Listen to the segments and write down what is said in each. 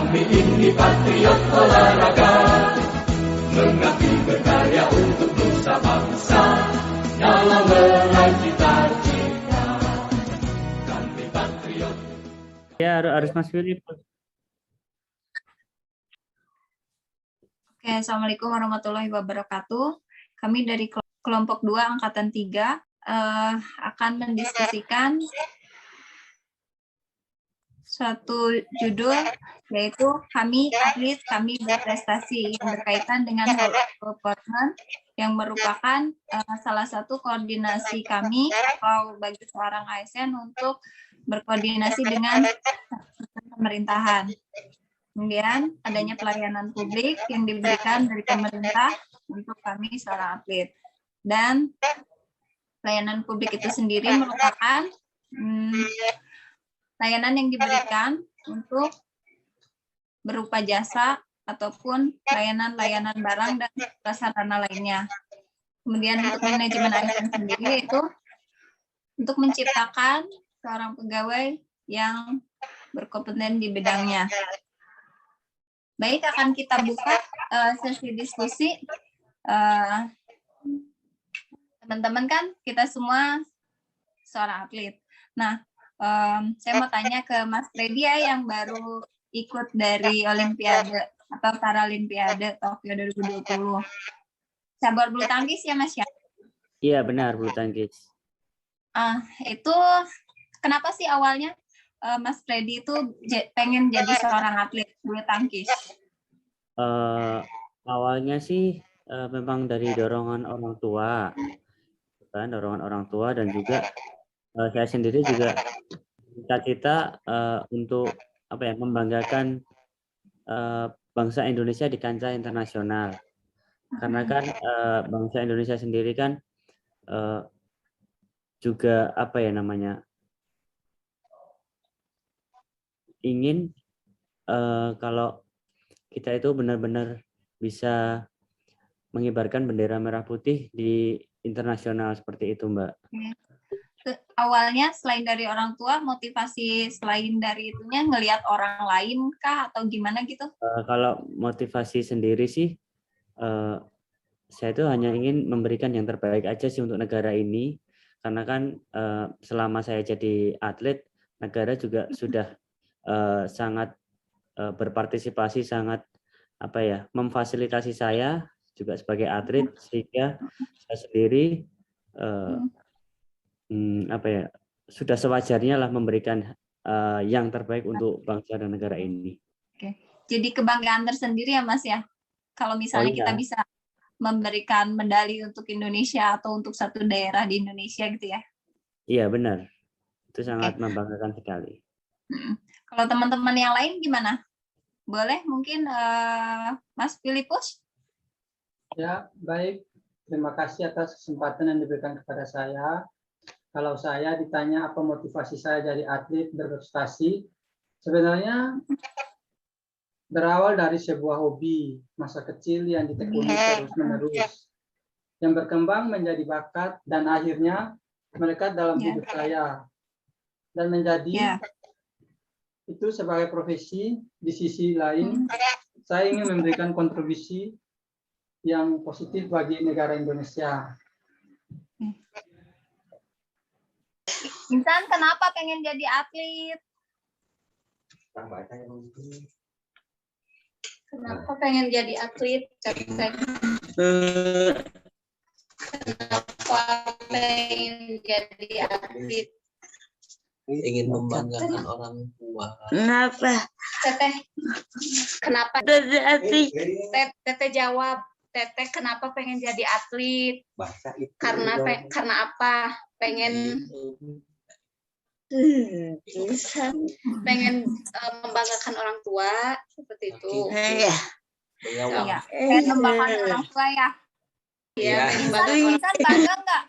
Kami ini patriot olahraga, mengabdi berkarya untuk nusa bangsa, dalam meraih cita-cita. Kami patriot. Ya, harus Mas Philip. Oke, Assalamualaikum warahmatullahi wabarakatuh. Kami dari kelompok 2 Angkatan 3 akan mendiskusikan suatu judul, yaitu Kami Atlet, Kami Berprestasi, yang berkaitan dengan Hall of Performance, yang merupakan salah satu koordinasi kami atau bagi seorang ASN untuk berkoordinasi dengan pemerintahan. Kemudian adanya pelayanan publik yang diberikan dari pemerintah untuk kami seorang atlet. Dan pelayanan publik itu sendiri merupakan layanan yang diberikan untuk berupa jasa ataupun layanan-layanan barang dan prasarana lainnya. Kemudian untuk manajemen ASN sendiri itu untuk menciptakan seorang pegawai yang berkompeten di bidangnya. Baik, akan kita buka sesi diskusi. Teman-teman kan kita semua seorang atlet. Nah, saya mau tanya ke Mas Freddy ya, yang baru ikut dari Olimpiade atau Paralimpiade Tokyo 2020. Cabur bulu tangkis ya Mas ya? Iya benar, bulu tangkis. Itu kenapa sih awalnya Mas Freddy itu pengen jadi seorang atlet bulu tangkis? Awalnya sih memang dari dorongan orang tua, kan, dorongan orang tua, dan juga saya sendiri juga cita-cita untuk membanggakan bangsa Indonesia di kancah internasional. Karena kan bangsa Indonesia sendiri kan juga ingin kalau kita itu benar-benar bisa mengibarkan bendera merah putih di internasional seperti itu, Mbak. Awalnya selain dari orang tua, motivasi selain dari itunya ngelihat orang lain kah atau gimana gitu? Kalau motivasi sendiri sih, saya itu hanya ingin memberikan yang terbaik aja sih untuk negara ini, karena kan selama saya jadi atlet, negara juga sudah sangat berpartisipasi, sangat memfasilitasi saya juga sebagai atlet, sehingga saya sendiri sudah sewajarnya lah memberikan yang terbaik untuk bangsa dan negara ini. Oke. Jadi kebanggaan tersendiri ya Mas ya, kalau misalnya kita bisa memberikan medali untuk Indonesia atau untuk satu daerah di Indonesia gitu ya? Iya benar, itu sangat membanggakan sekali. Kalau teman-teman yang lain gimana? Boleh mungkin Mas Filipus? Ya, baik. Terima kasih atas kesempatan yang diberikan kepada saya. Kalau saya ditanya apa motivasi saya jadi atlet berprestasi, sebenarnya berawal dari sebuah hobi masa kecil yang ditekuni terus-menerus, yang berkembang menjadi bakat dan akhirnya melekat dalam hidup saya, dan menjadi itu sebagai profesi. Di sisi lain, saya ingin memberikan kontribusi yang positif bagi negara Indonesia. Insan, kenapa pengen jadi atlet? Kenapa pengen jadi atlet? Kenapa pengen jadi atlet? Ingin membanggakan orang tua. Kenapa? Teteh, kenapa? Teteh jawab. Teteh kenapa pengen jadi atlet? Karena apa? Pengen membanggakan orang tua seperti itu. Iya. Pengen membanggakan orang tua ya. Iya. Insan bangga nggak?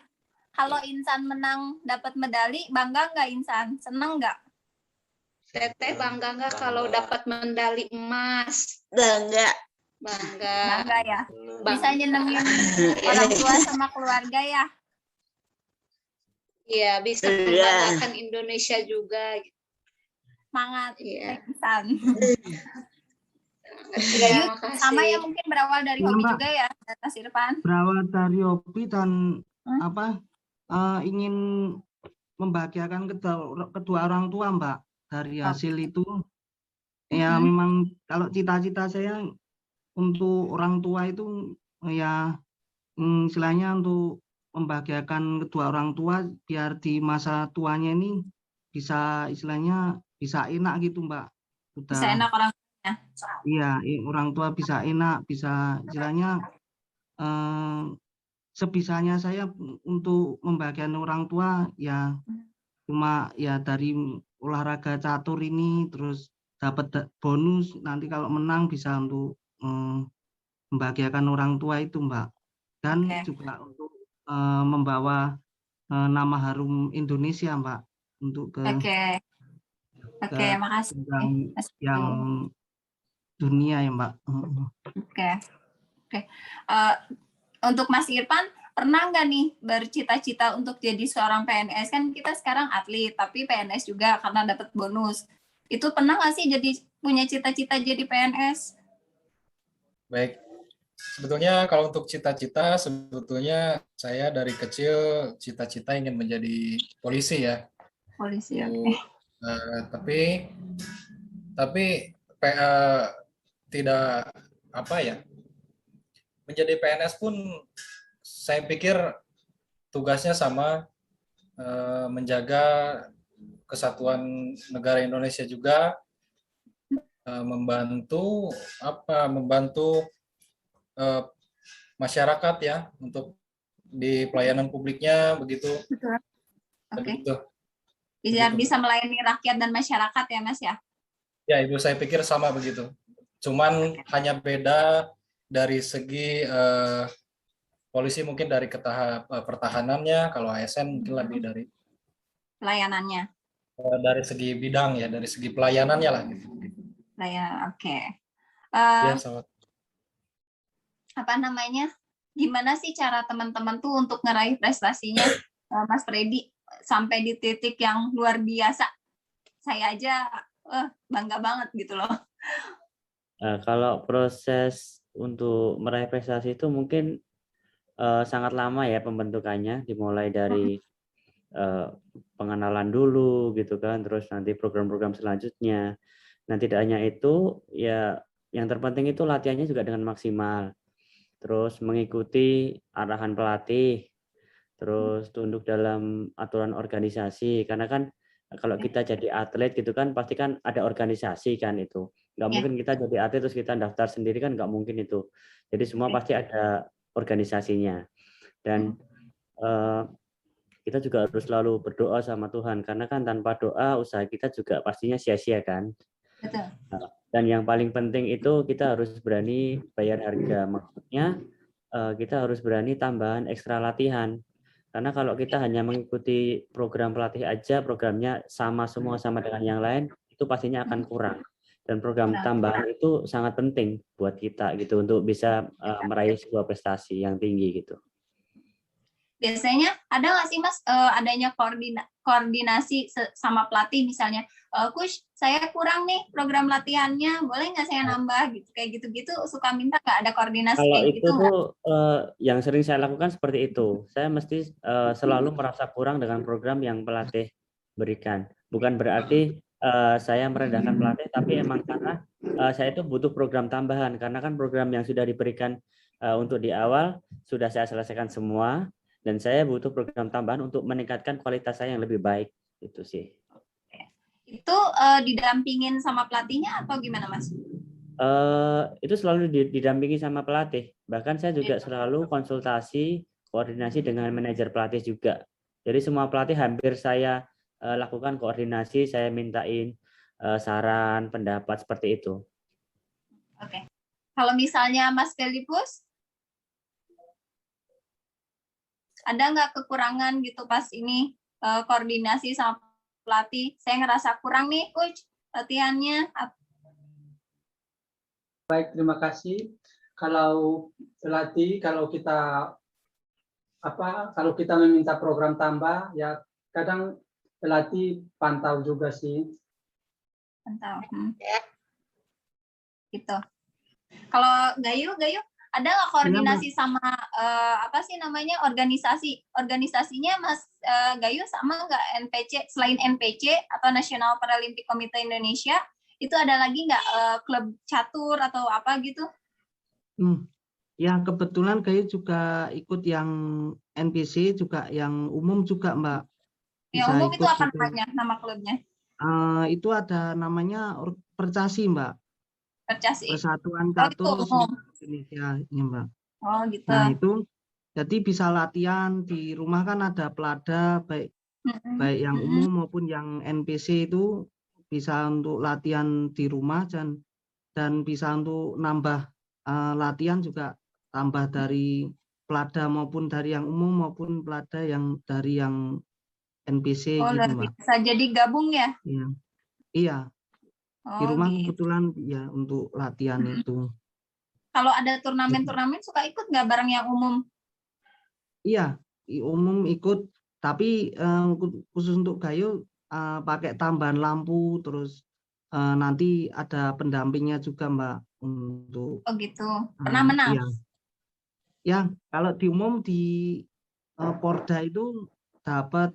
Kalau Insan menang dapat medali, bangga nggak Insan? Senang nggak? Teteh bangga nggak kalau dapat medali emas? Bangga. Bangga ya. Bisa nyenengin orang tua sama keluarga ya. Iya, bisa membanggakan Indonesia juga. Semangat, Insan. Ya, makasih. sama ya mungkin berawal dari Iya, hobi Mbak. juga ya, Mas Irfan. Berawal dari hobi dan Hmm. ingin membahagiakan kedua orang tua, Mbak. Dari hasil itu ya memang kalau cita-cita saya untuk orang tua itu ya istilahnya untuk membahagiakan kedua orang tua biar di masa tuanya ini bisa istilahnya bisa enak gitu, Mbak. Bisa enak orang tuanya. Iya, orang tua bisa enak, bisa istilahnya sebisanya saya untuk membahagiakan orang tua ya cuma ya dari olahraga catur ini, terus dapat bonus nanti kalau menang bisa untuk membahagiakan orang tua itu, Mbak. Dan juga untuk membawa nama harum Indonesia, Mbak, untuk ke makasih. yang dunia ya, Mbak. Untuk Mas Irfan, pernah nggak nih bercita-cita untuk jadi seorang PNS? Kan kita sekarang atlet, tapi PNS juga karena dapat bonus. Itu pernah nggak sih jadi punya cita-cita jadi PNS? Baik, sebetulnya kalau untuk cita-cita, sebetulnya saya dari kecil cita-cita ingin menjadi polisi ya. Polisi, tapi tidak apa ya, menjadi PNS pun saya pikir tugasnya sama, menjaga kesatuan negara Indonesia juga, membantu masyarakat ya untuk di pelayanan publiknya begitu. Betul. Biar bisa melayani rakyat dan masyarakat ya, Mas ya. Ya, itu saya pikir sama begitu. Cuman hanya beda dari segi polisi mungkin dari pertahanannya, kalau ASN mungkin lebih dari pelayanannya. Dari segi bidang ya, dari segi pelayanannya lah gitu. Pelayanan, oke. Ya, apa namanya? Gimana sih cara teman-teman tuh untuk ngeraih prestasinya, Mas Freddy, sampai di titik yang luar biasa? Saya aja bangga banget gitu loh. Kalau proses untuk meraih prestasi itu mungkin sangat lama ya pembentukannya, dimulai dari pengenalan dulu gitu kan, terus nanti program-program selanjutnya. Nah, tidak hanya itu, ya yang terpenting itu latihannya juga dengan maksimal. Terus mengikuti arahan pelatih, terus tunduk dalam aturan organisasi, karena kan kalau kita jadi atlet gitu kan pasti kan ada organisasi kan itu. Nggak mungkin kita jadi atlet terus kita daftar sendiri kan nggak mungkin itu. Jadi semua pasti ada organisasinya. Dan kita juga harus selalu berdoa sama Tuhan, karena kan tanpa doa usaha kita juga pastinya sia-sia kan. Betul. Dan yang paling penting itu kita harus berani bayar harga. Maksudnya kita harus berani tambahan ekstra latihan. Karena kalau kita hanya mengikuti program pelatih aja, programnya sama semua sama dengan yang lain, itu pastinya akan kurang. Dan program tambahan itu sangat penting buat kita gitu untuk bisa meraih sebuah prestasi yang tinggi gitu. Biasanya ada nggak sih Mas adanya koordinasi sama pelatih, misalnya coach saya kurang nih program latihannya, boleh nggak saya nambah gitu, kayak gitu-gitu suka minta nggak ada koordinasi kalau kayak itu gitu nggak? Yang sering saya lakukan seperti itu, saya mesti selalu merasa kurang dengan program yang pelatih berikan. Bukan berarti saya merendahkan pelatih, tapi emang karena saya itu butuh program tambahan, karena kan program yang sudah diberikan untuk di awal sudah saya selesaikan semua. Dan saya butuh program tambahan untuk meningkatkan kualitas saya yang lebih baik, itu sih. Itu didampingin sama pelatihnya atau gimana, Mas? Itu selalu didampingi sama pelatih. Bahkan saya juga selalu konsultasi, koordinasi dengan manajer pelatih juga. Jadi semua pelatih hampir saya lakukan koordinasi, saya mintain saran, pendapat seperti itu. Oke. Kalau misalnya Mas Felipus, ada nggak kekurangan gitu pas ini koordinasi sama pelatih? Saya ngerasa kurang nih, coach, latihannya. Baik, terima kasih. Kalau pelatih, kalau kita meminta program tambah, ya kadang pelatih pantau juga sih. Pantau. Gitu. Kalau Gayu ada nggak koordinasi sama apa sih namanya organisasinya Mas Gayu sama nggak NPC, selain NPC atau National Paralympic Committee Indonesia itu ada lagi nggak klub catur atau apa gitu? Ya kebetulan Gayu juga ikut yang NPC juga, yang umum juga Mbak. Yang Bisa umum itu ikut apa juga. namanya, nama klubnya? Itu ada namanya Percasi Mbak. Percasi. Persatuan Oh, itu Catur umum. Indonesia ya Mbak. Oh gitu. Nah itu jadi bisa latihan di rumah, kan ada pelada baik yang umum maupun yang NPC itu bisa untuk latihan di rumah, dan bisa untuk nambah latihan juga, tambah dari pelada maupun dari yang umum maupun pelada yang dari yang NPC Oh, gitu luar Mbak. biasa. Jadi gabung ya? Iya. Di Oh, rumah gitu. kebetulan ya untuk latihan itu. Kalau ada turnamen-turnamen suka ikut nggak bareng yang umum? Iya, umum ikut, tapi khusus untuk Gayo pakai tambahan lampu, terus nanti ada pendampingnya juga Mbak untuk. Oh gitu. Pernah menang? Iya. Ya, kalau di umum di Porda itu dapat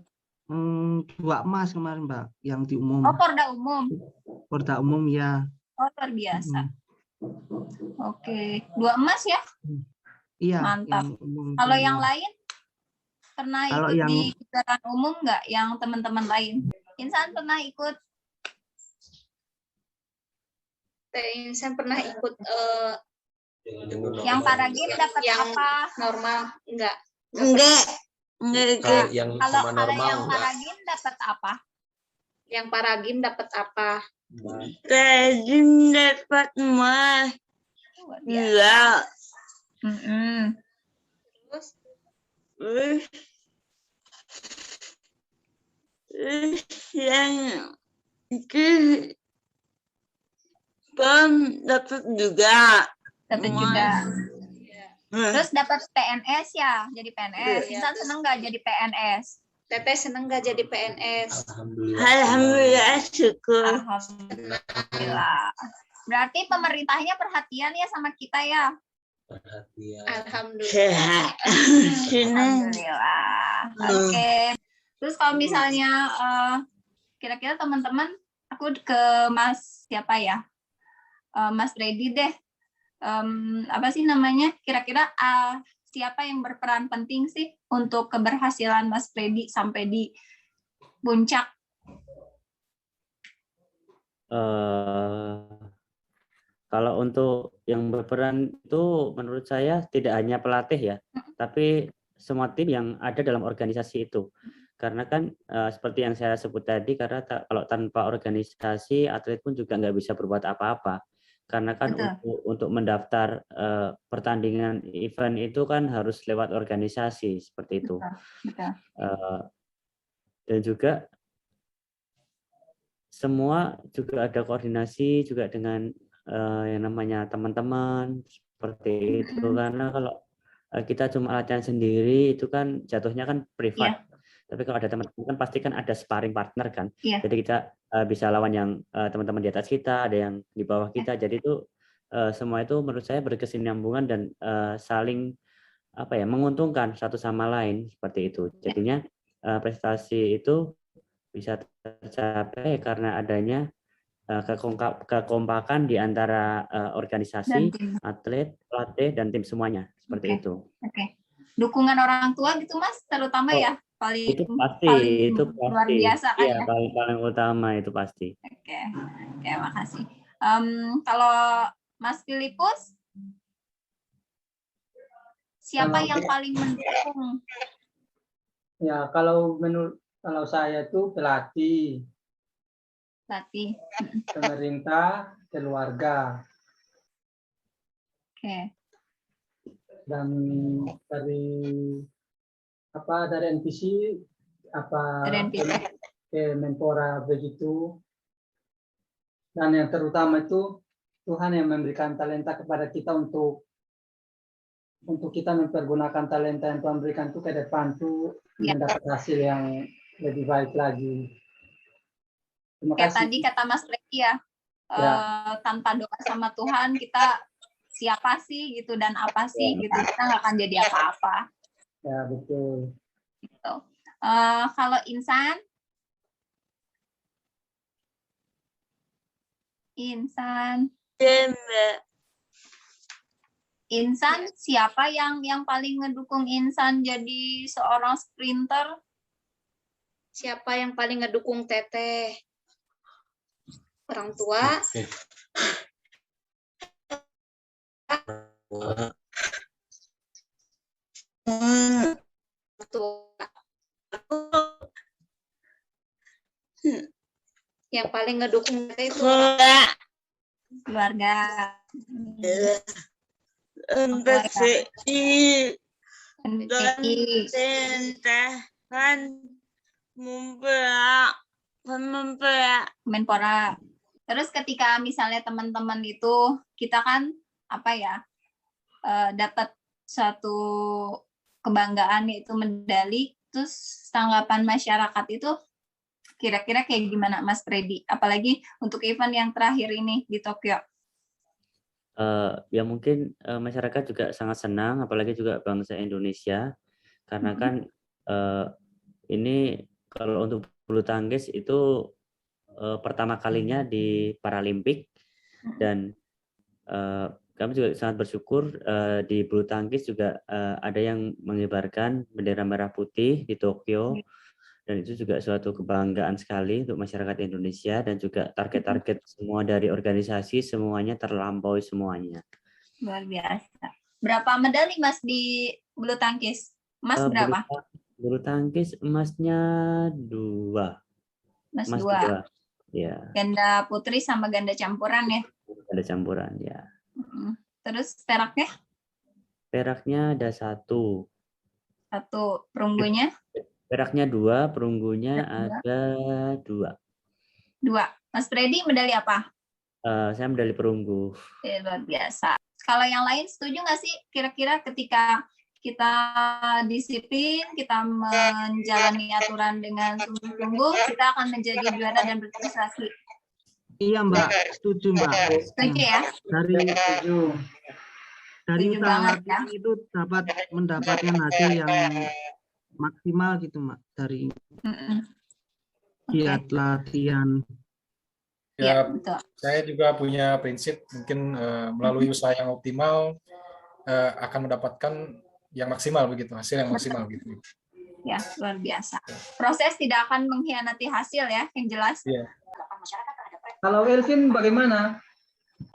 2 emas kemarin Mbak, yang di umum. Oh, Porda umum. Porda umum ya. Oh, luar biasa. Oke, 2 emas ya? Iya. Mantap. Yang umum Kalau yang lain pernah kalau ikut yang di kejuaraan umum nggak? Yang teman-teman lain? Insan pernah ikut? Insan pernah ikut yang paragim dapat yang apa? Normal enggak? Kalau yang Kalau sama normal yang enggak. paragim dapat apa? Yang paragim dapat apa? Paragim dapat emas. Iya. Terus yang itu dapat juga. Dapat juga. Terus dapat PNS ya, jadi PNS. Insan seneng nggak jadi PNS? Teteh seneng nggak jadi PNS? Alhamdulillah, syukur. Alhamdulillah. Berarti pemerintahnya perhatian ya sama kita ya? Perhatian. Alhamdulillah. Alhamdulillah. Oke. Terus kalau misalnya kira-kira teman-teman, aku ke Mas siapa ya? Mas Freddy deh. Apa sih namanya? Kira-kira siapa yang berperan penting sih untuk keberhasilan Mas Freddy sampai di puncak? Kalau untuk yang berperan itu menurut saya tidak hanya pelatih ya, tapi semua tim yang ada dalam organisasi itu. Karena kan seperti yang saya sebut tadi, karena kalau tanpa organisasi atlet pun juga nggak bisa berbuat apa-apa. Karena kan untuk mendaftar pertandingan event itu kan harus lewat organisasi seperti itu. Dan juga semua juga ada koordinasi juga dengan yang namanya teman-teman seperti itu. Karena kalau kita cuma latihan sendiri itu kan jatuhnya kan privat. Tapi kalau ada teman-teman kan pasti kan ada sparring partner kan. Jadi kita bisa lawan yang teman-teman di atas kita, ada yang di bawah kita. Jadi itu semua itu menurut saya berkesinambungan dan saling menguntungkan satu sama lain seperti itu. Jadinya prestasi itu bisa tercapai karena adanya kekompakan di antara organisasi, atlet, pelatih, dan tim semuanya seperti itu. Dukungan orang tua gitu Mas, terutama ya paling itu pasti luar biasa kan ya, ya. Paling utama itu pasti. Oke, makasih. Kalau Mas Filipus, siapa yang paling mendukung? Ya, kalau saya itu pelatih, pemerintah, keluarga. Dan dari NPC ke Menpora begitu. Dan yang terutama itu Tuhan yang memberikan talenta kepada kita untuk kita mempergunakan talenta yang Tuhan berikan itu ke depan tuh mendapat hasil yang lebih baik lagi. Terima kasih. Kayak tadi kata Mas Freddy ya, tanpa doa sama Tuhan kita siapa sih gitu dan apa sih gitu, kita nggak akan jadi apa-apa. Ya, betul. Gitu. Kalau Insan, Insan, siapa yang paling ngedukung Insan jadi seorang sprinter? Siapa yang paling ngedukung Teteh? Orang tua? Tua. Yang paling ngedukung Teteh itu Keluarga. MPCI dan MPCI. pemerintahan Menpora. Terus ketika misalnya teman-teman itu kita kan dapat suatu kebanggaan yaitu medali, terus tanggapan masyarakat itu kira-kira kayak gimana Mas Freddy? Apalagi untuk event yang terakhir ini di Tokyo. Ya mungkin masyarakat juga sangat senang, apalagi juga bangsa Indonesia, karena kan ini kalau untuk bulu tangkis itu pertama kalinya di Paralimpik, dan kami juga sangat bersyukur di bulu tangkis juga ada yang mengibarkan bendera merah putih di Tokyo, dan itu juga suatu kebanggaan sekali untuk masyarakat Indonesia, dan juga target-target semua dari organisasi semuanya terlampaui semuanya. Luar biasa. Berapa medali Mas di bulu tangkis? Mas berapa? Bulu tangkis emasnya 2. Mas 2. Ya. Ganda putri sama ganda campuran ya? Ganda campuran ya. Terus peraknya? Peraknya ada 1. Perunggunya? Peraknya 2, perunggunya ada 2. 2. Mas Freddy medali apa? Saya medali perunggu. Luar biasa. Kalau yang lain setuju nggak sih kira-kira ketika kita disiplin, kita menjalani aturan dengan sungguh-sungguh, kita akan menjadi juara dan berprestasi? Iya Mbak, setuju Mbak. Setuju ya? Dari usaha kita itu dapat mendapatkan hasil yang maksimal gitu Mbak, dari giat latihan. Ya, saya juga punya prinsip mungkin melalui usaha yang optimal akan mendapatkan yang maksimal begitu, hasil yang maksimal gitu. Ya, luar biasa. Proses tidak akan mengkhianati hasil ya, yang jelas. Iya. Kalau Elvin bagaimana?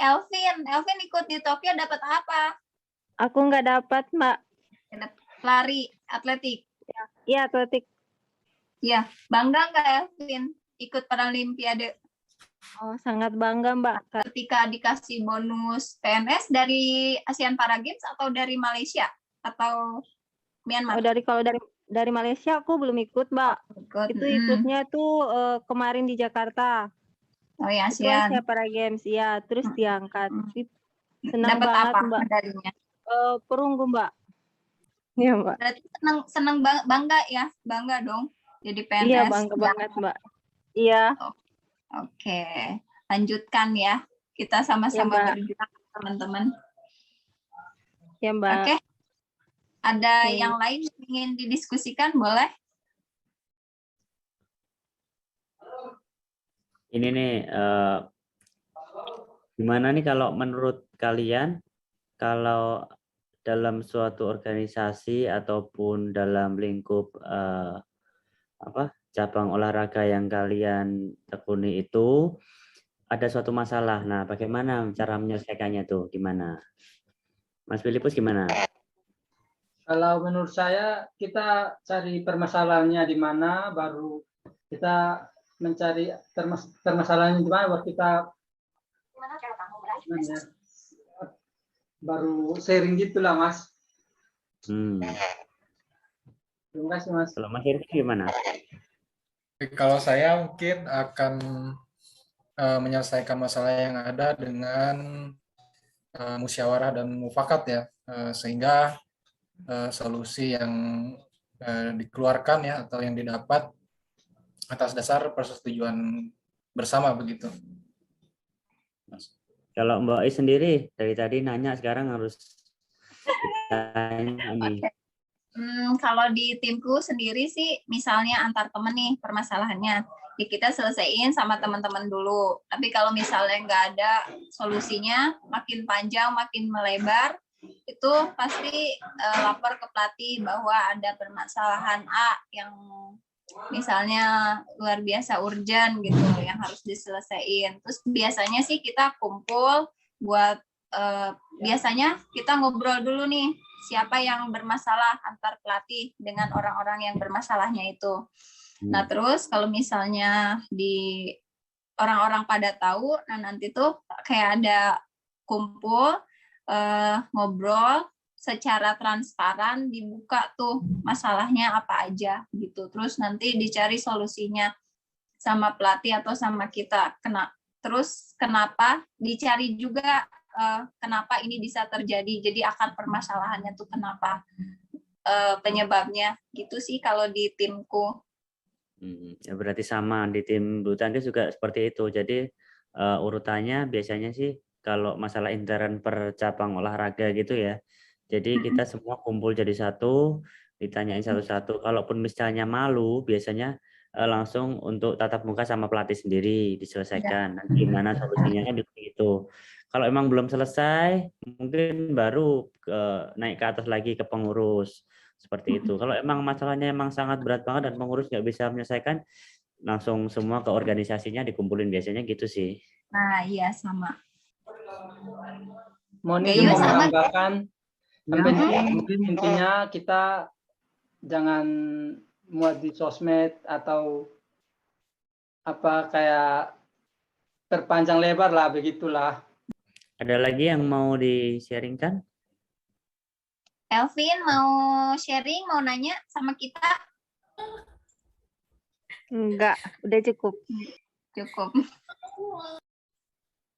Elvin ikut di Tokyo dapat apa? Aku nggak dapat, Mbak. Lari, atletik. Iya, atletik. Iya, bangga nggak Elvin ikut Paralimpiade? Oh, sangat bangga, Mbak. Ketika dikasih bonus PNS dari ASEAN Para Games atau dari Malaysia atau Myanmar? Kalau dari Malaysia aku belum ikut, Mbak. Itu ikutnya tuh kemarin di Jakarta. Oh ya, ASEAN Para Games, ya. Terus diangkat. Senang dapat banget, apa Mbak. medalinya? Perunggu, Mbak. Iya, Mbak. Berarti senang bangga ya, bangga dong jadi PNS. Iya, bangga banget, Mbak. Iya. Oke, lanjutkan ya. Kita sama-sama berjuang, teman-teman. Ya, Mbak. Oke. Ada yang lain yang ingin didiskusikan, boleh? Ini nih, gimana nih kalau menurut kalian, kalau dalam suatu organisasi ataupun dalam lingkup cabang olahraga yang kalian tekuni itu ada suatu masalah. Nah, bagaimana cara menyelesaikannya tuh? Gimana? Mas Filipus gimana? Kalau menurut saya kita cari permasalahannya di mana, baru kita mencari permasalahannya di mana, baru kita baru sharing gitulah Mas. Terima kasih Mas. Kalau Mas Irfan gimana? Kalau saya mungkin akan menyelesaikan masalah yang ada dengan musyawarah dan mufakat ya, sehingga solusi yang dikeluarkan ya atau yang didapat atas dasar persetujuan bersama begitu. Kalau Mbak Is sendiri dari tadi nanya, sekarang harus tanya nih. Kalau di timku sendiri sih, misalnya antar temen nih permasalahannya, ya kita selesaiin sama teman-teman dulu. Tapi kalau misalnya nggak ada solusinya, makin panjang, makin melebar, itu pasti lapor ke pelatih bahwa ada permasalahan A yang misalnya luar biasa urgent gitu, yang harus diselesaikan. Terus biasanya sih kita kumpul buat biasanya kita ngobrol dulu nih, siapa yang bermasalah antar pelatih dengan orang-orang yang bermasalahnya itu. Nah, terus kalau misalnya di orang-orang pada tahu, nah nanti tuh kayak ada kumpul, ngobrol secara transparan, dibuka tuh masalahnya apa aja gitu. Terus nanti dicari solusinya sama pelatih atau sama kita. Terus kenapa, dicari juga kenapa ini bisa terjadi. Jadi akar permasalahannya tuh kenapa, penyebabnya gitu sih kalau di timku. Ya berarti sama di tim bulu tangkis juga seperti itu. Jadi urutannya biasanya sih kalau masalah intern per cabang olahraga gitu ya. Jadi kita semua kumpul jadi satu, ditanyain satu-satu. Kalaupun misalnya malu, biasanya langsung untuk tatap muka sama pelatih sendiri diselesaikan. Nanti gimana solusinya kan gitu. Kalau emang belum selesai, mungkin baru naik ke atas lagi ke pengurus. Seperti itu. Kalau emang masalahnya emang sangat berat banget dan pengurus nggak bisa menyelesaikan, langsung semua ke organisasinya dikumpulin, biasanya gitu sih. Nah, iya sama. Moni mau menambahkan, mungkin intinya kita jangan muat di sosmed atau apa kayak terpanjang lebar lah, begitulah. Ada lagi yang mau di-sharingkan? Elvin mau sharing, mau nanya sama kita? Enggak, udah cukup. Cukup.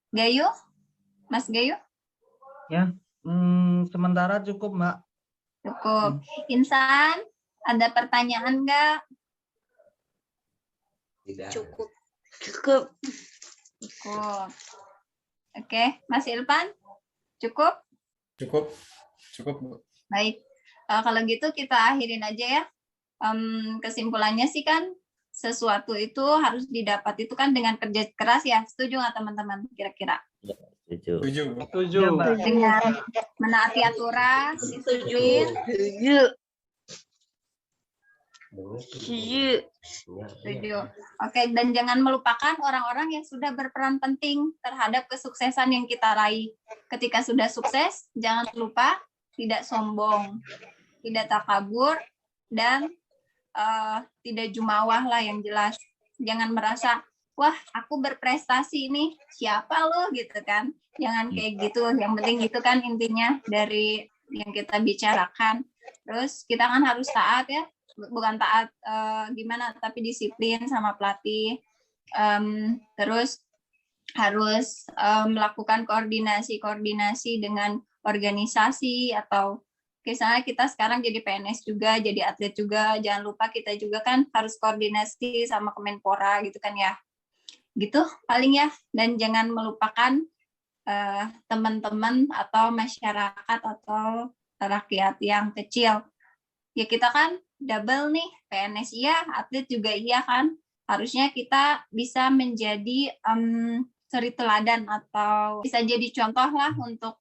Gayu? Mas Gayu? Ya, sementara cukup, Mbak. Cukup. Insan, ada pertanyaan nggak? Tidak. Cukup. Cukup. Oke, Mas Ilvan? Cukup? Cukup. Bu. Baik. Kalau gitu kita akhirin aja ya. Kesimpulannya sih kan sesuatu itu harus didapat itu kan dengan kerja keras ya. Setuju nggak teman-teman kira-kira? Setuju. Dengan menaati aturan, disiplin. Setuju. Oke, dan jangan melupakan orang-orang yang sudah berperan penting terhadap kesuksesan yang kita raih. Ketika sudah sukses, jangan lupa tidak sombong, tidak takabur, dan tidak jumawah lah yang jelas. Jangan merasa, wah aku berprestasi nih, siapa lo gitu kan. Jangan kayak gitu, yang penting itu kan intinya dari yang kita bicarakan. Terus kita kan harus taat ya, bukan taat gimana, tapi disiplin sama pelatih. Terus harus melakukan koordinasi dengan organisasi, atau misalnya kita sekarang jadi PNS juga, jadi atlet juga, jangan lupa kita juga kan harus koordinasi sama Kemenpora gitu kan ya. Gitu paling ya, dan jangan melupakan teman-teman atau masyarakat atau rakyat yang kecil. Ya kita kan double nih, PNS iya, atlet juga iya kan. Harusnya kita bisa menjadi suri teladan atau bisa jadi contoh lah untuk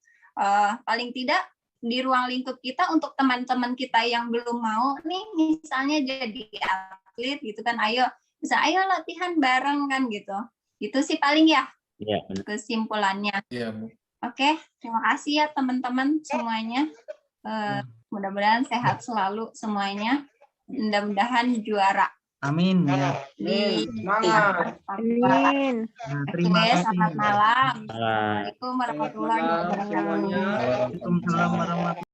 paling tidak di ruang lingkup kita, untuk teman-teman kita yang belum mau nih misalnya jadi atlet gitu kan, ayo latihan bareng kan gitu. Itu sih paling ya kesimpulannya. Iya, Bu. Oke, terima kasih ya teman-teman semuanya. Mudah-mudahan sehat selalu semuanya. Mudah-mudahan juara. Amin ya. Semangat. Amin. Terima kasih. Selamat malam. Assalamualaikum warahmatullahi wabarakatuh. Waalaikumsalam warahmatullahi wabarakatuh.